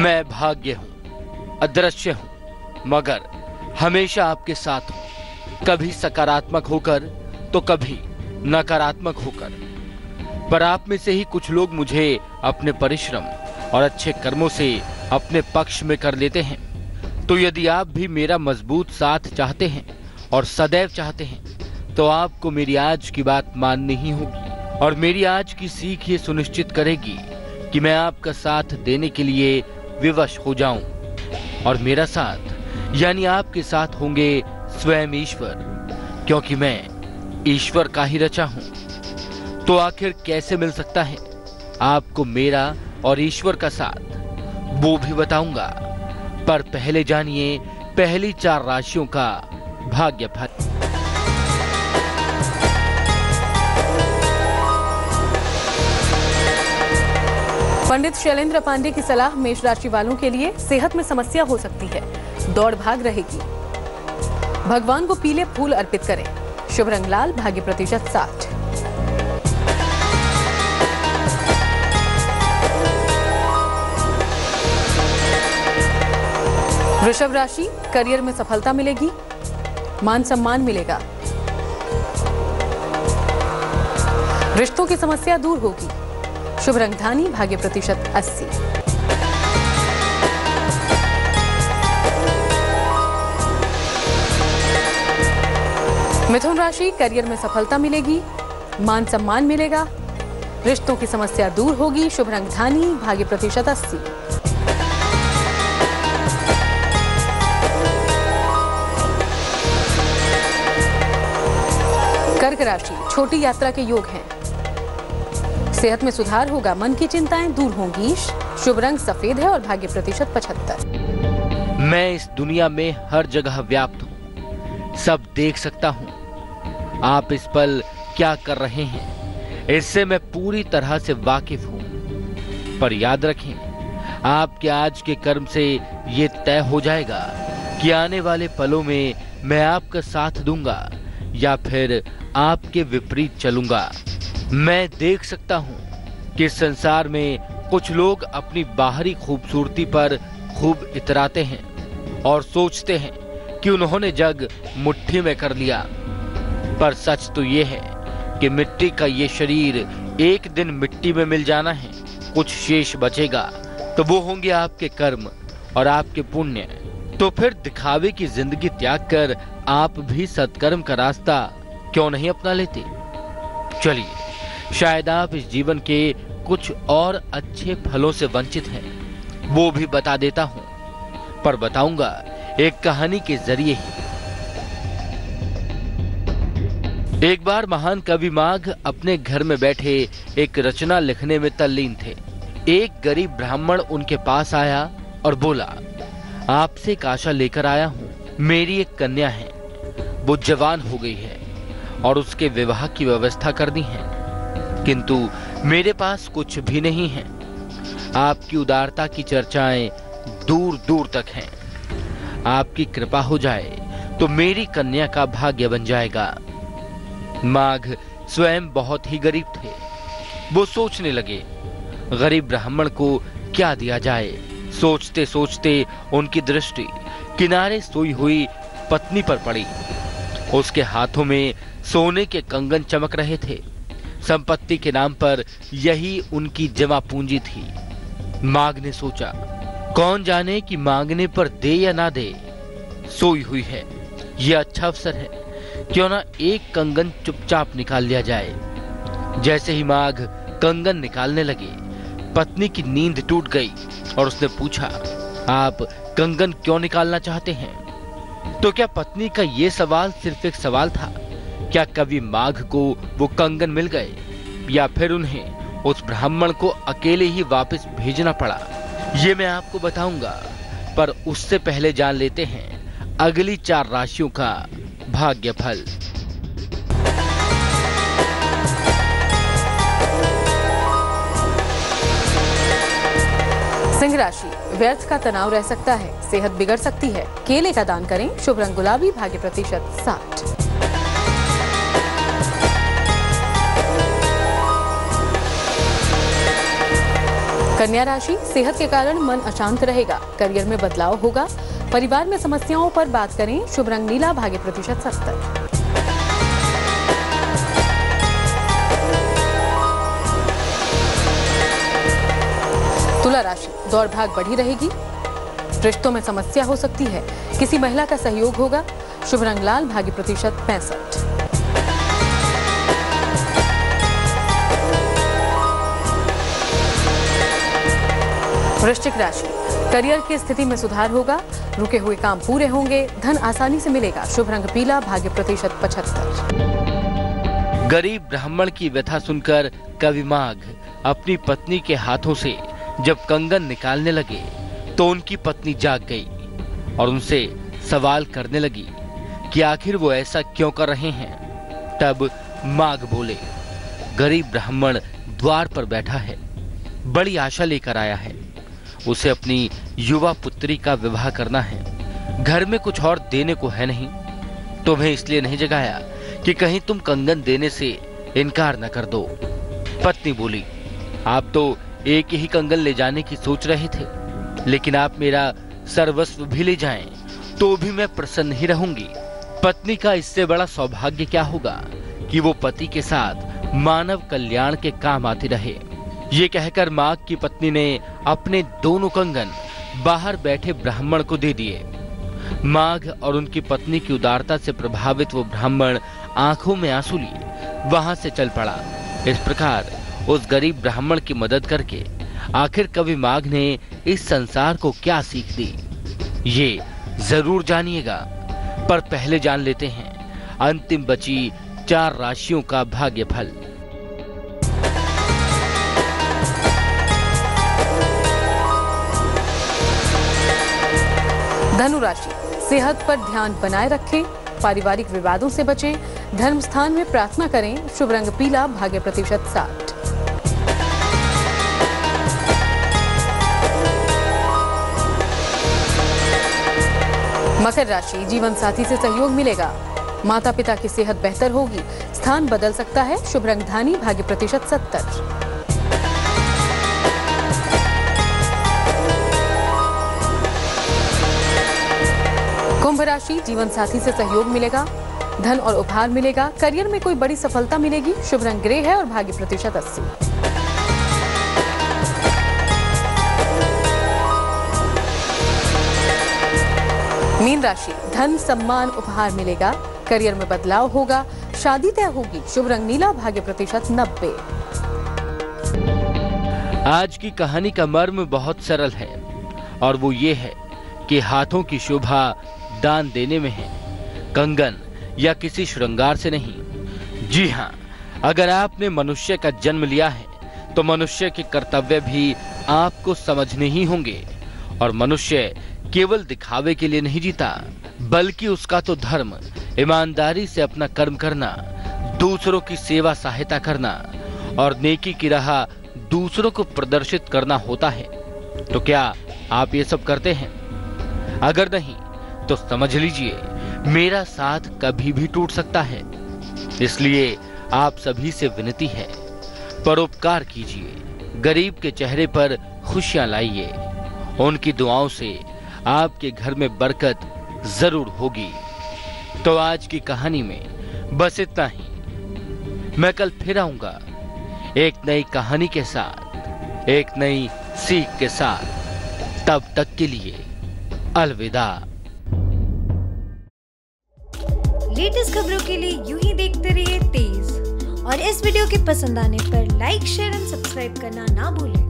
मैं भाग्य हूँ, अदृश्य हूँ, मगर हमेशा आपके साथ हूँ। कभी सकारात्मक होकर तो कभी नकारात्मक होकर, पर आप में से ही कुछ लोग मुझे अपने परिश्रम और अच्छे कर्मों से अपने पक्ष में कर लेते हैं। तो यदि आप भी मेरा मजबूत साथ चाहते हैं और सदैव चाहते हैं, तो आपको मेरी आज की बात माननी ही होगी। और मेरी आज की सीख ये सुनिश्चित करेगी कि मैं आपका साथ देने के लिए विवश हो जाऊं, और मेरा साथ यानी आपके साथ होंगे स्वयं ईश्वर, क्योंकि मैं ईश्वर का ही रचा हूं। तो आखिर कैसे मिल सकता है आपको मेरा और ईश्वर का साथ, वो भी बताऊंगा। पर पहले जानिए पहली 4 राशियों का भाग्यफल। पंडित शैलेंद्र पांडे की सलाह मेष राशि वालों के लिए। सेहत में समस्या हो सकती है, दौड़ भाग रहेगी। भगवान को पीले फूल अर्पित करें। शुभ रंग लाल, भाग्य प्रतिशत 60। वृषभ राशि, करियर में सफलता मिलेगी, मान सम्मान मिलेगा। रिश्तों की समस्या दूर होगी। शुभ रंग धानी, भाग्य प्रतिशत 80। मिथुन राशि, करियर में सफलता मिलेगी, मान सम्मान मिलेगा। रिश्तों की समस्या दूर होगी। शुभ रंग धानी, भाग्य प्रतिशत 80। कर्क राशि, छोटी यात्रा के योग हैं। सेहत में सुधार होगा, मन की चिंताएं दूर होंगी। शुभ रंग सफेद है और भाग्य प्रतिशत 75। मैं इस दुनिया में हर जगह व्याप्त हूँ, सब देख सकता हूँ। आप इस पल क्या कर रहे हैं, इससे मैं पूरी तरह से वाकिफ हूँ। पर याद रखें, आपके आज के कर्म से ये तय हो जाएगा कि आने वाले पलों में मैं आपका साथ दूंगा या फिर आपके विपरीत चलूंगा। मैं देख सकता हूँ कि इस संसार में कुछ लोग अपनी बाहरी खूबसूरती पर खूब इतराते हैं और सोचते हैं कि उन्होंने जग मुट्ठी में कर लिया। पर सच तो ये है कि मिट्टी का ये शरीर एक दिन मिट्टी में मिल जाना है। कुछ शेष बचेगा तो वो होंगे आपके कर्म और आपके पुण्य। तो फिर दिखावे की जिंदगी त्याग कर आप भी सत्कर्म का रास्ता क्यों नहीं अपना लेते? चलिए, शायद आप इस जीवन के कुछ और अच्छे फलों से वंचित हैं, वो भी बता देता हूं, पर बताऊंगा एक कहानी के जरिए ही। एक बार महान कवि माघ अपने घर में बैठे एक रचना लिखने में तल्लीन थे। एक गरीब ब्राह्मण उनके पास आया और बोला, आपसे एक आशा लेकर आया हूं। मेरी एक कन्या है, वो जवान हो गई है और उसके विवाह की व्यवस्था करनी है, किंतु मेरे पास कुछ भी नहीं है। आपकी उदारता की चर्चाएं दूर दूर तक हैं। आपकी कृपा हो जाए तो मेरी कन्या का भाग्य बन जाएगा। माघ स्वयं बहुत ही गरीब थे। वो सोचने लगे, गरीब ब्राह्मण को क्या दिया जाए। सोचते सोचते उनकी दृष्टि किनारे सोई हुई पत्नी पर पड़ी। उसके हाथों में सोने के कंगन चमक रहे थे। संपत्ति के नाम पर यही उनकी जमा पूंजी थी। माघ ने सोचा, कौन जाने कि मांगने पर दे या ना दे, सोई हुई है, यह अच्छा अवसर है, क्यों ना एक कंगन चुपचाप निकाल लिया जाए। जैसे ही माघ कंगन निकालने लगे, पत्नी की नींद टूट गई और उसने पूछा, आप कंगन क्यों निकालना चाहते हैं? तो क्या पत्नी का ये सवाल सिर्फ एक सवाल था? क्या कवि माघ को वो कंगन मिल गए या फिर उन्हें उस ब्राह्मण को अकेले ही वापस भेजना पड़ा? ये मैं आपको बताऊंगा, पर उससे पहले जान लेते हैं अगली 4 राशियों का भाग्यफल। सिंह राशि, व्यर्थ का तनाव रह सकता है, सेहत बिगड़ सकती है। केले का दान करें। शुभ रंग गुलाबी, भाग्य प्रतिशत 60। कन्या राशि, सेहत के कारण मन अशांत रहेगा, करियर में बदलाव होगा, परिवार में समस्याओं पर बात करें, शुभ रंग नीला, भाग्य प्रतिशत 70। तुला राशि, दौड़ भाग बढ़ी रहेगी, रिश्तों में समस्या हो सकती है, किसी महिला का सहयोग होगा, शुभ रंग लाल, भाग्य प्रतिशत 65। वृश्चिक राशि, करियर की स्थिति में सुधार होगा, रुके हुए काम पूरे होंगे, धन आसानी से मिलेगा, शुभ रंग पीला, भाग्य प्रतिशत 75। गरीब ब्राह्मण की व्यथा सुनकर कवि माघ अपनी पत्नी के हाथों से जब कंगन निकालने लगे तो उनकी पत्नी जाग गई और उनसे सवाल करने लगी कि आखिर वो ऐसा क्यों कर रहे हैं। तब माघ बोले, गरीब ब्राह्मण द्वार पर बैठा है, बड़ी आशा लेकर आया है, उसे अपनी युवा पुत्री का विवाह करना है, घर में कुछ और देने को है नहीं, तुम्हें इसलिए नहीं जगाया कि कहीं तुम कंगन देने से इनकार न कर दो। पत्नी बोली, आप तो एक ही कंगन ले जाने की सोच रहे थे, लेकिन आप मेरा सर्वस्व भी ले जाएं तो भी मैं प्रसन्न ही रहूंगी। पत्नी का इससे बड़ा सौभाग्य क्या होगा कि वो पति के साथ मानव कल्याण के काम आती रहे। ये कहकर माघ की पत्नी ने अपने दोनों कंगन बाहर बैठे ब्राह्मण को दे दिए। माघ और उनकी पत्नी की उदारता से प्रभावित वो ब्राह्मण आंखों में आंसू लिए वहां से चल पड़ा। इस प्रकार उस गरीब ब्राह्मण की मदद करके आखिर कवि माघ ने इस संसार को क्या सीख दी, ये जरूर जानिएगा। पर पहले जान लेते हैं अंतिम बची 4 राशियों का भाग्यफल। धनु राशि, सेहत पर ध्यान बनाए रखें, पारिवारिक विवादों से बचें, धर्म स्थान में प्रार्थना करें, शुभ रंग पीला, भाग्य प्रतिशत 60। मकर राशि, जीवन साथी से सहयोग मिलेगा, माता पिता की सेहत बेहतर होगी, स्थान बदल सकता है, शुभ रंग धानी, भाग्य प्रतिशत 70। कुंभ राशि, जीवन साथी से सहयोग मिलेगा, धन और उपहार मिलेगा, करियर में कोई बड़ी सफलता मिलेगी, शुभ रंग ग्रे है और भाग्य प्रतिशत 80। मीन राशि, धन सम्मान उपहार मिलेगा, करियर में बदलाव होगा, शादी तय होगी, शुभ रंग नीला, भाग्य प्रतिशत 90। आज की कहानी का मर्म बहुत सरल है और वो ये है कि हाथों की शोभा दान देने में है, कंगन या किसी श्रृंगार से नहीं। जी हाँ, अगर आपने मनुष्य का जन्म लिया है तो मनुष्य के कर्तव्य भी आपको समझने ही होंगे। और मनुष्य केवल दिखावे के लिए नहीं जीता, बल्कि उसका तो धर्म ईमानदारी से अपना कर्म करना, दूसरों की सेवा सहायता करना और नेकी की राह दूसरों को प्रदर्शित करना होता है। तो क्या आप ये सब करते हैं? अगर नहीं तो समझ लीजिए मेरा साथ कभी भी टूट सकता है। इसलिए आप सभी से विनती है, परोपकार कीजिए, गरीब के चेहरे पर खुशियां लाइए, उनकी दुआओं से आपके घर में बरकत जरूर होगी। तो आज की कहानी में बस इतना ही। मैं कल फिर आऊंगा एक नई कहानी के साथ, एक नई सीख के साथ। तब तक के लिए अलविदा। लेटेस्ट खबरों के लिए यूं ही देखते रहिए तेज, और इस वीडियो के पसंद आने पर लाइक, शेयर एंड सब्सक्राइब करना ना भूलें।